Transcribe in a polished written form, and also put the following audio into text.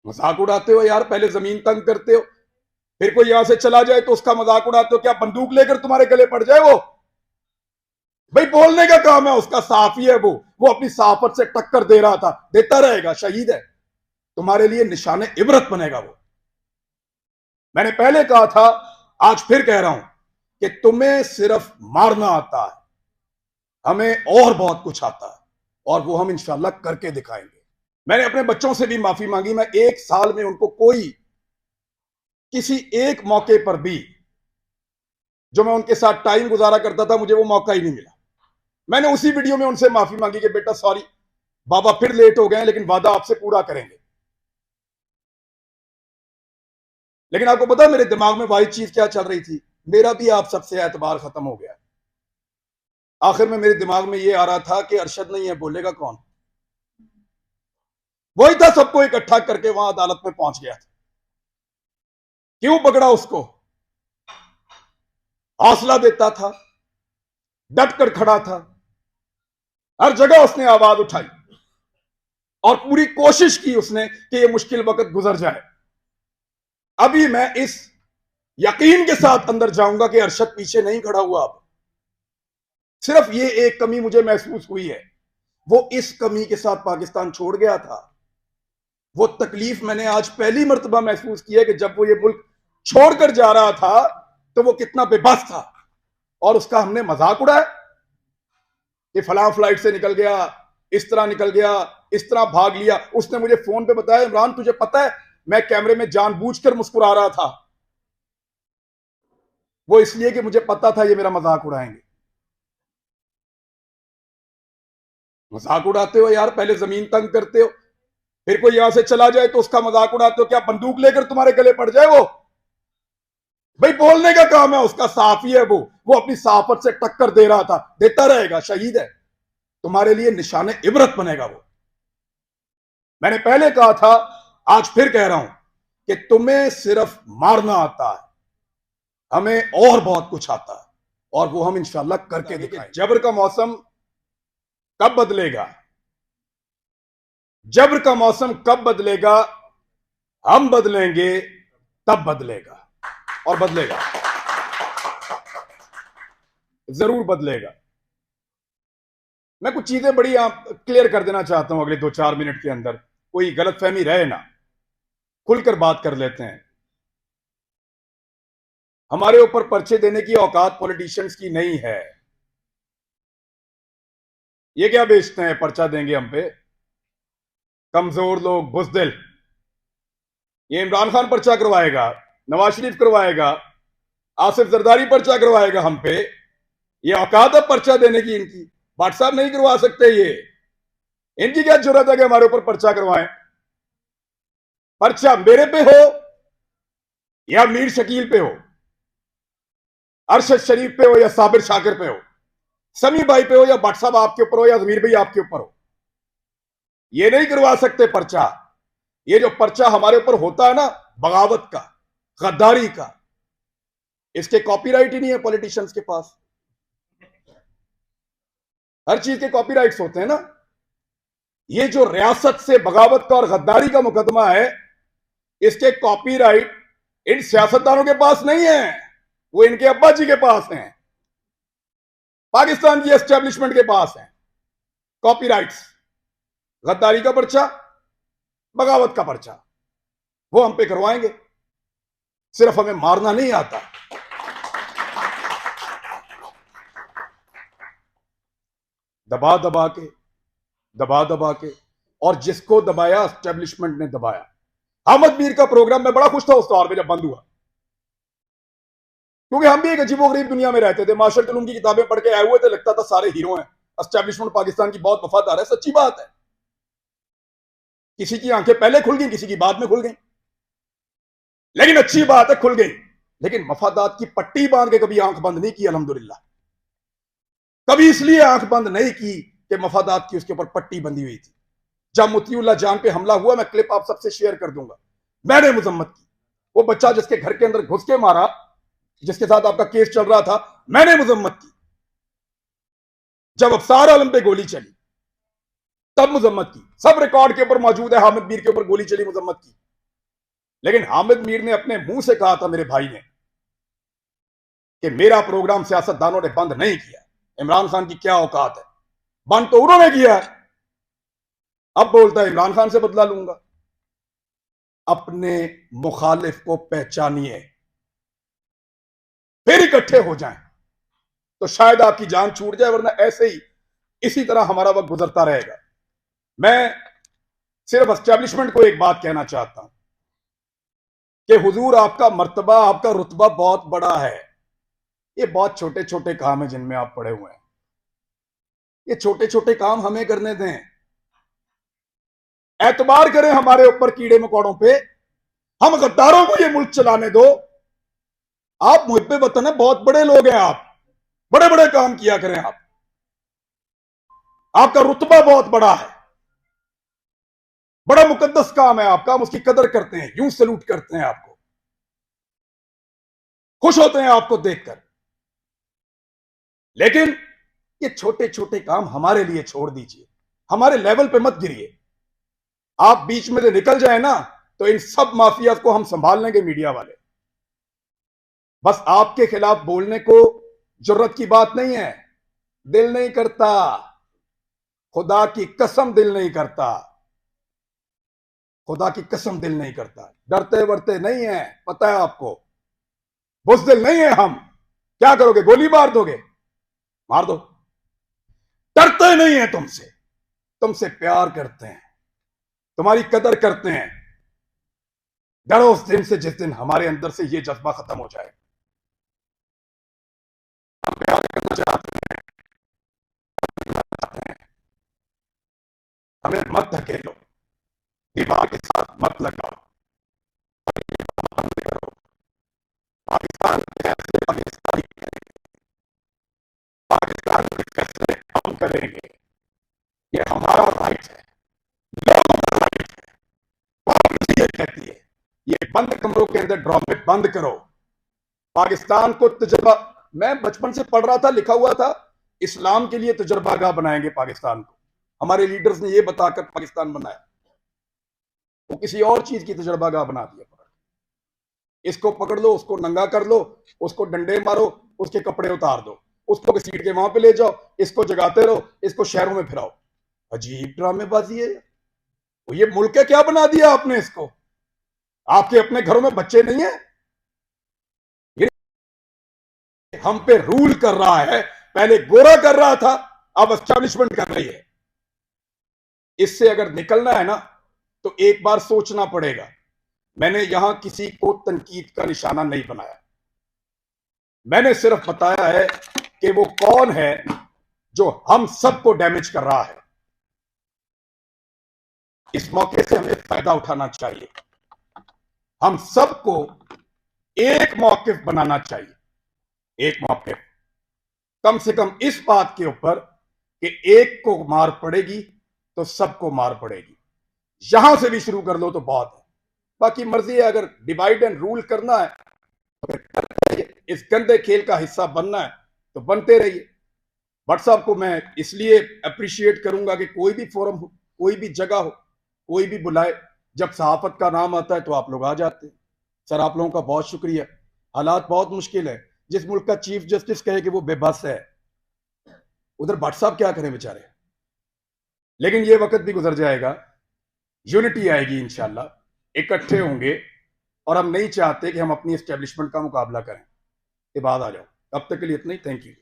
मजाक उड़ाते हो यार, पहले जमीन तंग करते हो, फिर कोई यहां से चला जाए तो उसका मजाक उड़ाते हो। क्या बंदूक लेकर तुम्हारे गले पड़ जाए वो? भाई बोलने का काम है उसका, साफी है वो अपनी साफत से टक्कर दे रहा था, देता रहेगा, शहीद है। तुम्हारे लिए निशाने इबरत बनेगा वो। मैंने पहले कहा था, आज फिर कह रहा हूं कि तुम्हें सिर्फ मारना आता है, हमें और बहुत कुछ आता है, और वो हम इंशाल्लाह करके दिखाएंगे। मैंने अपने बच्चों से भी माफी मांगी। मैं एक साल में उनको कोई किसी एक मौके पर भी जो मैं उनके साथ टाइम गुजारा करता था, मुझे वो मौका ही नहीं मिला। मैंने उसी वीडियो में उनसे माफी मांगी कि बेटा सॉरी, बाबा फिर लेट हो गए, लेकिन वादा आपसे पूरा करेंगे। लेकिन आपको पता मेरे दिमाग में वाही चीज क्या चल रही थी? मेरा भी आप सबसे एतबार खत्म हो गया। आखिर में मेरे दिमाग में ये आ रहा था कि अरशद नहीं है, बोलेगा कौन? वही था, सबको इकट्ठा करके वहां अदालत में पहुंच गया था। क्यों पकड़ा उसको? हौसला देता था, डट कर खड़ा था, हर जगह उसने आवाज उठाई और पूरी कोशिश की उसने कि यह मुश्किल वक्त गुजर जाए। अभी मैं इस यकीन के साथ अंदर जाऊंगा कि अरशद पीछे नहीं खड़ा हुआ। अब सिर्फ ये एक कमी मुझे महसूस हुई है, वो इस कमी के साथ पाकिस्तान छोड़ गया था। वो तकलीफ मैंने आज पहली मर्तबा महसूस की है कि जब वो ये मुल्क छोड़कर जा रहा था तो वो कितना बेबस था, और उसका हमने मजाक उड़ाया कि फलां फ्लाइट से निकल गया, इस तरह निकल गया, इस तरह भाग लिया। उसने मुझे फोन पे बताया, इमरान तुझे पता है मैं कैमरे में जानबूझकर मुस्कुरा रहा था, वो इसलिए कि मुझे पता था ये मेरा मजाक उड़ाएंगे। मजाक उड़ाते हो यार, पहले जमीन तंग करते हो, फिर कोई यहां से चला जाए तो उसका मजाक उड़ाते हो। क्या बंदूक लेकर तुम्हारे गले पड़ जाए वो? भाई बोलने का काम है उसका, साफी है वो अपनी साफत से टक्कर दे रहा था, देता रहेगा, शहीद है। तुम्हारे लिए निशाने इबरत बनेगा वो। मैंने पहले कहा था, आज फिर कह रहा हूं कि तुम्हें सिर्फ मारना आता है, हमें और बहुत कुछ आता है, और वो हम इंशाल्लाह करके दिखाएंगे। जबर का मौसम कब बदलेगा? जबर का मौसम कब बदलेगा? हम बदलेंगे तब बदलेगा, और बदलेगा, जरूर बदलेगा। मैं कुछ चीजें बड़ी क्लियर कर देना चाहता हूं अगले 2-4 मिनट के अंदर, कोई गलतफहमी रहे ना, खुलकर बात कर लेते हैं। हमारे ऊपर पर्चे देने की औकात पॉलिटिशियंस की नहीं है। ये क्या बेचते हैं, पर्चा देंगे हम पे? कमजोर लोग, बुजदिल। ये इमरान खान पर्चा करवाएगा, नवाज शरीफ करवाएगा, आसिफ जरदारी पर्चा करवाएगा हम पे? ये औकात है पर्चा देने की इनकी? भट्ट साहब नहीं करवा सकते ये। इनकी क्या जरूरत है कि हमारे ऊपर पर्चा करवाएं? पर्चा मेरे पे हो या मीर शकील पे हो, अरशद शरीफ पे हो या साबिर शाकिर पे हो, समी भाई पे हो या भट्ट साहब आपके ऊपर हो या जमीर भाई आपके ऊपर हो, ये नहीं करवा सकते पर्चा। ये जो पर्चा हमारे ऊपर होता है ना, बगावत का, गद्दारी का, इसके कॉपीराइट ही नहीं है पॉलिटिशियंस के पास। हर चीज के कॉपीराइट्स होते हैं ना। ये जो रियासत से बगावत का और गद्दारी का मुकदमा है, इसके कॉपीराइट इन सियासतदानों के पास नहीं है, वो इनके अब्बा जी के पास हैं, पाकिस्तान की एस्टेब्लिशमेंट के पास हैं कॉपीराइट्स। गद्दारी का पर्चा, बगावत का पर्चा, वो हम पे करवाएंगे। सिर्फ हमें मारना नहीं आता, दबा दबा के, दबा दबा के, और जिसको दबाया एस्टेब्लिशमेंट ने दबाया। अहमद मीर का प्रोग्राम में बड़ा खुश था उस दौर में जब बंद हुआ, क्योंकि हम भी एक अजीबोगरीब दुनिया में रहते थे। मार्शल उलूम की किताबें पढ़ के आए हुए थे, लगता था सारे हीरो हैं, एस्टेब्लिशमेंट पाकिस्तान की बहुत वफादार है। सच्ची बात है, किसी की आंखें पहले खुल गई, किसी की बाद में खुल गई, लेकिन अच्छी बात है खुल गई। लेकिन मफादात की पट्टी बांध के कभी आंख बंद नहीं की, अल्हम्दुलिल्लाह। कभी इसलिए आंख बंद नहीं की कि मफादात की उसके ऊपर पट्टी बंधी हुई थी। जब मुतीउल्लाह जान पे हमला हुआ, मैं क्लिप आप सबसे शेयर कर दूंगा, मैंने मुजम्मत की। वो बच्चा जिसके घर के अंदर घुस के मारा, जिसके साथ आपका केस चल रहा था, मैंने मुजम्मत की। जब अफसार आलम पे गोली चली तब मुजम्मत की। सब रिकॉर्ड के ऊपर मौजूद है, हामिद मीर के ऊपर गोली चली, मुजम्मत की। लेकिन हामिद मीर ने अपने मुंह से कहा था, मेरे भाई ने, कि मेरा प्रोग्राम सियासतदानों ने बंद नहीं किया। इमरान खान की क्या औकात है, बंद तो उन्होंने किया है। अब बोलता है इमरान खान से बदला लूंगा। अपने मुखालिफ को पहचानिए, फिर इकट्ठे हो जाएं, तो शायद आपकी जान छूट जाए, वरना ऐसे ही इसी तरह हमारा वक्त गुजरता रहेगा। मैं सिर्फ एस्टेब्लिशमेंट को एक बात कहना चाहता हूं कि हुजूर, आपका मर्तबा, आपका रुतबा बहुत बड़ा है। ये बहुत छोटे छोटे काम है जिनमें आप पड़े हुए हैं। ये छोटे छोटे काम हमें करने दें। एतबार करें हमारे ऊपर कीड़े मकोड़ों पे, हम गद्दारों को ये मुल्क चलाने दो। आप मुहिब्बे वतन है, बहुत बड़े लोग हैं आप, बड़े बड़े काम किया करें आप, आपका रुतबा बहुत बड़ा है, बड़ा मुकद्दस काम है आपका, हम उसकी कदर करते हैं, यूं सलूट करते हैं आपको, खुश होते हैं आपको देखकर। लेकिन ये छोटे छोटे काम हमारे लिए छोड़ दीजिए, हमारे लेवल पे मत गिरिए। आप बीच में से निकल जाए ना, तो इन सब माफिया को हम संभाल लेंगे, मीडिया वाले। बस आपके खिलाफ बोलने को जुर्रत की बात नहीं है, दिल नहीं करता, खुदा की कसम दिल नहीं करता, खुदा की कसम दिल नहीं करता। डरते वरते नहीं है, पता है आपको, बुज़दिल नहीं है हम। क्या करोगे, गोली मार दोगे, मार दो। डरते नहीं है तुमसे, तुमसे प्यार करते हैं, तुम्हारी कदर करते हैं। डरो उस दिन से जिस दिन हमारे अंदर से ये जज्बा खत्म हो जाए। हम प्यार करना चाहते हैं, हमें मत धकेलो, दीवार के साथ मत लगाओ, बंद करो। पाकिस्तान के फैसले पाकिस्तानी करेंगे, पाकिस्तान के फैसले हम करेंगे, ये हमारा राइट है, लोगों का राइट है। पॉलिसी ये कहती है, ये बंद कमरों के अंदर ड्रामे बंद करो। पाकिस्तान को तजुर्बा, मैं बचपन से पढ़ रहा था, लिखा हुआ था, इस्लाम के लिए तजुर्बागाह बनाएंगे पाकिस्तान को। हमारे लीडर्स ने यह बताकर पाकिस्तान बनाया, वो किसी और चीज की तजुर्बागाह बना दिया। इसको पकड़ लो, उसको नंगा कर लो, उसको डंडे मारो, उसके कपड़े उतार दो, उसको सीट के वहां पे ले जाओ, इसको जगाते रहो, इसको शहरों में फिराओ। अजीब ड्रामेबाजी है। ये मुल्क क्या बना दिया आपने इसको? आपके अपने घरों में बच्चे नहीं है? ये हम पे रूल कर रहा है, पहले गोरा कर रहा था, अब एस्टैब्लिशमेंट कर रही है। इससे अगर निकलना है ना, तो एक बार सोचना पड़ेगा। मैंने यहां किसी को तनकीद का निशाना नहीं बनाया, मैंने सिर्फ बताया है कि वो कौन है जो हम सबको डैमेज कर रहा है। इस मौके से हमें फायदा उठाना चाहिए, हम सबको एक मौकिफ बनाना चाहिए, एक मौकिफ, कम से कम इस बात के ऊपर कि एक को मार पड़ेगी तो सबको मार पड़ेगी। यहां से भी शुरू कर लो तो बहुत है, बाकी मर्जी है। अगर डिवाइड एंड रूल करना है तो फिर करते रहिए, इस गंदे खेल का हिस्सा बनना है तो बनते रहिए। व्हाट्सएप को मैं इसलिए अप्रिशिएट करूंगा कि कोई भी फोरम हो, कोई भी जगह हो, कोई भी बुलाए, जब सहाफत का नाम आता है तो आप लोग आ जाते हैं। सर, आप लोगों का बहुत शुक्रिया। हालात बहुत मुश्किल है, जिस मुल्क का चीफ जस्टिस कहे कि वो बेबस है, उधर व्हाट्सएप क्या करें बेचारे। लेकिन ये वक्त भी गुजर जाएगा, यूनिटी आएगी इंशाल्लाह, इकट्ठे होंगे। और हम नहीं चाहते कि हम अपनी एस्टेब्लिशमेंट का मुकाबला करें। ये बात आ जाओ, अब तक के लिए इतना ही, थैंक यू।